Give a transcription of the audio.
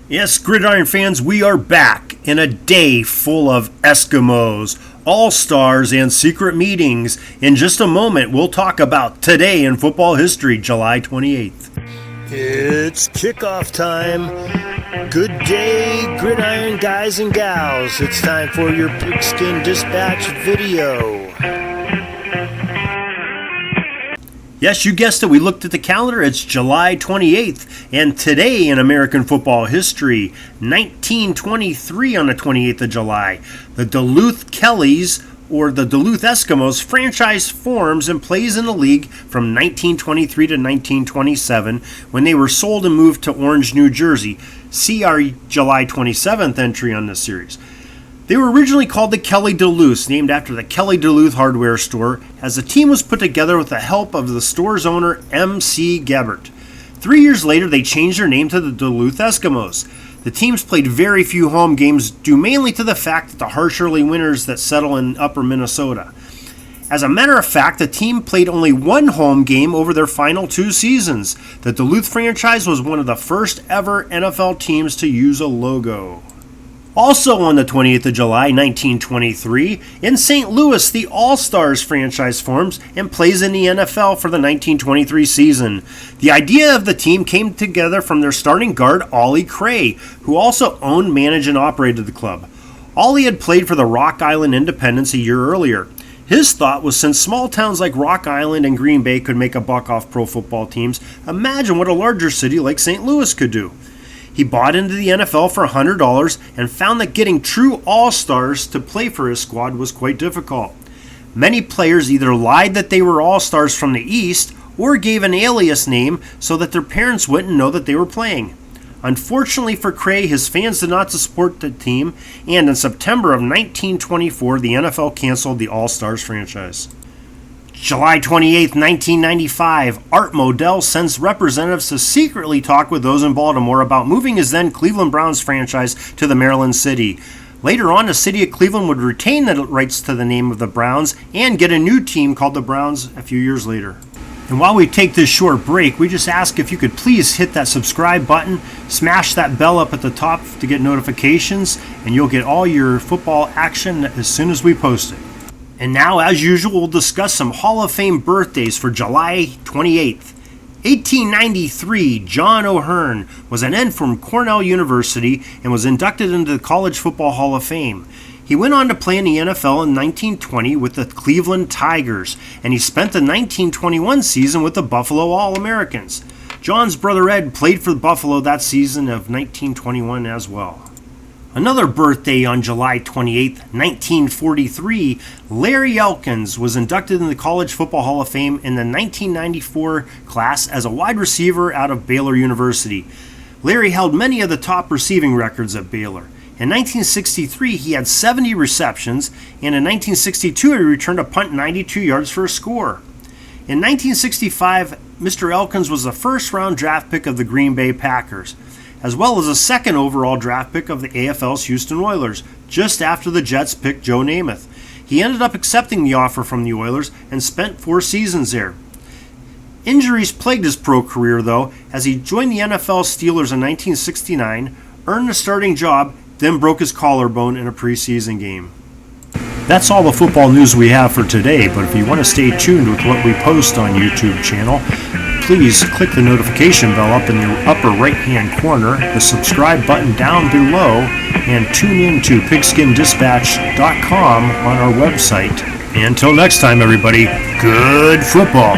Yes, Gridiron fans, we are back in a day full of Eskimos, All-Stars, and secret meetings. In just a moment, we'll talk about today in football history, July 28th. It's kickoff time. Good day, Gridiron guys and gals. It's time for your Pigskin Dispatch video. Yes, you guessed it. We looked at the calendar. It's July 28th. And today in American football history, 1923 on the 28th of July, the Duluth Kellys, or the Duluth Eskimos, franchise forms and plays in the league from 1923 to 1927 when they were sold and moved to Orange, New Jersey. See our July 27th entry on this series. They were originally called the Kelly Duluths, named after the Kelly Duluth hardware store, as the team was put together with the help of the store's owner, M.C. Gebert. 3 years later, they changed their name to the Duluth Eskimos. The teams played very few home games, due mainly to the fact that the harsh early winters that settle in upper Minnesota. As a matter of fact, the team played only one home game over their final 2 seasons. The Duluth franchise was one of the first ever NFL teams to use a logo. Also on the 28th of July, 1923, in St. Louis, the AllStars franchise forms and plays in the NFL for the 1923 season. The idea of the team came together from their starting guard, Ollie Cray, who also owned, managed, and operated the club. Ollie had played for the Rock Island Independents a year earlier. His thought was, since small towns like Rock Island and Green Bay could make a buck off pro football teams, imagine what a larger city like St. Louis could do. He bought into the NFL for $100 and found that getting true All-Stars to play for his squad was quite difficult. Many players either lied that they were All-Stars from the East or gave an alias name so that their parents wouldn't know that they were playing. Unfortunately for Cray, his fans did not support the team, and in September of 1924, the NFL canceled the All-Stars franchise. July 28, 1995, Art Modell sends representatives to secretly talk with those in Baltimore about moving his then Cleveland Browns franchise to the Maryland city. Later on, the city of Cleveland would retain the rights to the name of the Browns and get a new team called the Browns a few years later. And while we take this short break, we just ask if you could please hit that subscribe button, smash that bell up at the top to get notifications, and you'll get all your football action as soon as we post it. And now, as usual, we'll discuss some Hall of Fame birthdays for July 28th. 1893, John O'Hearn was an end from Cornell University and was inducted into the College Football Hall of Fame. He went on to play in the NFL in 1920 with the Cleveland Tigers, and he spent the 1921 season with the Buffalo All-Americans. John's brother Ed played for Buffalo that season of 1921 as well. Another birthday on July 28, 1943, Larry Elkins was inducted in the College Football Hall of Fame in the 1994 class as a wide receiver out of Baylor University. Larry held many of the top receiving records at Baylor. In 1963, he had 70 receptions, and in 1962, he returned a punt 92 yards for a score. In 1965, Mr. Elkins was the first-round draft pick of the Green Bay Packers, as well as a second overall draft pick of the AFL's Houston Oilers, just after the Jets picked Joe Namath. He ended up accepting the offer from the Oilers and spent 4 seasons there. Injuries plagued his pro career, though, as he joined the NFL Steelers in 1969, earned a starting job, then broke his collarbone in a preseason game. That's all the football news we have for today, but if you want to stay tuned with what we post on YouTube channel, please click the notification bell up in the upper right-hand corner, the subscribe button down below, and tune in to pigskindispatch.com on our website. And until next time, everybody, good football.